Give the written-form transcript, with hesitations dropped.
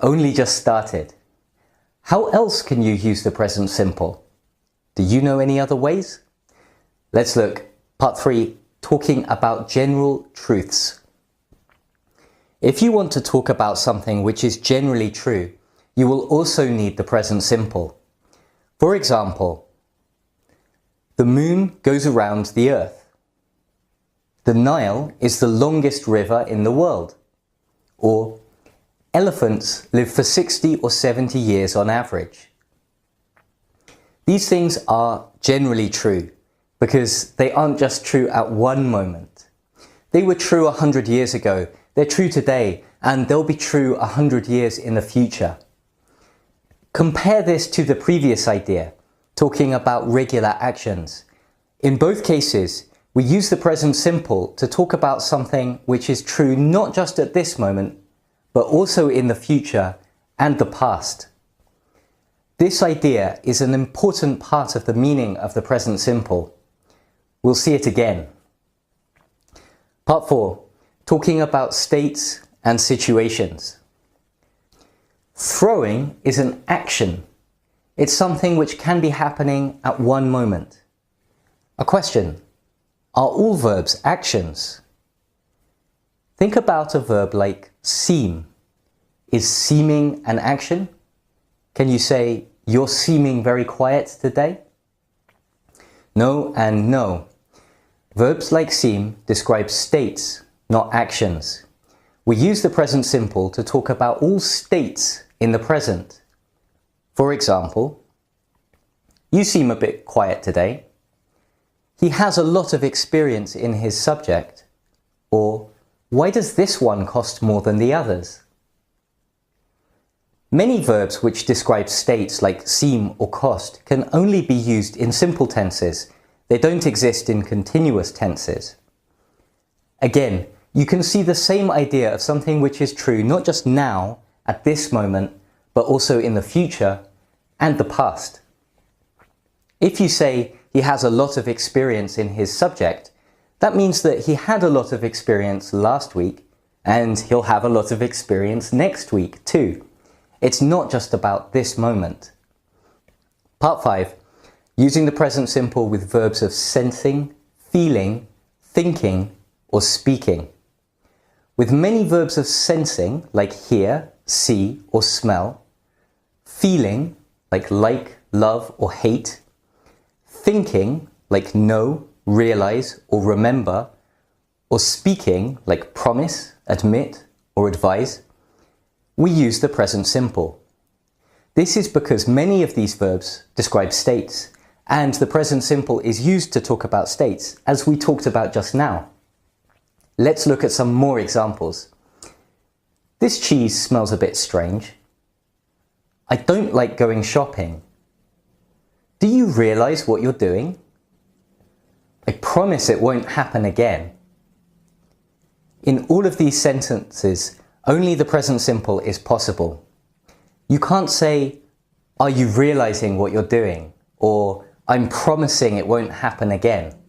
Only just started. How else can you use the present simple? Do you know any other ways? Let's look. Part 3, talking about general truths. If you want to talk about something which is generally true, you will also need the present simple. For example, the moon goes around the earth. The Nile is the longest river in the world. Or, elephants live for 60 or 70 years on average. These things are generally true because they aren't just true at one moment. They were true 100 years ago, they're true today, and they'll be true 100 years in the future. Compare this to the previous idea, talking about regular actions. In both cases, we use the present simple to talk about something which is true not just at this moment, but also in the future and the past. This idea is an important part of the meaning of the present simple. We'll see it again. Part 4, talking about states and situations. Throwing is an action. It's something which can be happening at one moment. A question: are all verbs actions? Think about a verb like seem. Is seeming an action? Can you say, "You're seeming very quiet today"? No and no. Verbs like seem describe states, not actions. We use the present simple to talk about all states in the present. For example, you seem a bit quiet today. He has a lot of experience in his subject. Or, why does this one cost more than the others? Many verbs which describe states like seem or cost can only be used in simple tenses. They don't exist in continuous tenses. Again, you can see the same idea of something which is true not just now, at this moment, but also in the future and the past. If you say he has a lot of experience in his subject, that means that he had a lot of experience last week and he'll have a lot of experience next week too. It's not just about this moment. Part 5, using the present simple with verbs of sensing, feeling, thinking, or speaking. With many verbs of sensing, like hear, see, or smell, feeling, like love, or hate, thinking, like know, realize, or remember, or speaking, like promise, admit, or advise, we use the present simple. This is because many of these verbs describe states, and the present simple is used to talk about states, as we talked about just now. Let's look at some more examples. This cheese smells a bit strange. I don't like going shopping. Do you realize what you're doing? I promise it won't happen again. In all of these sentences, only the present simple is possible. You can't say, "Are you realizing what you're doing?" or "I'm promising it won't happen again."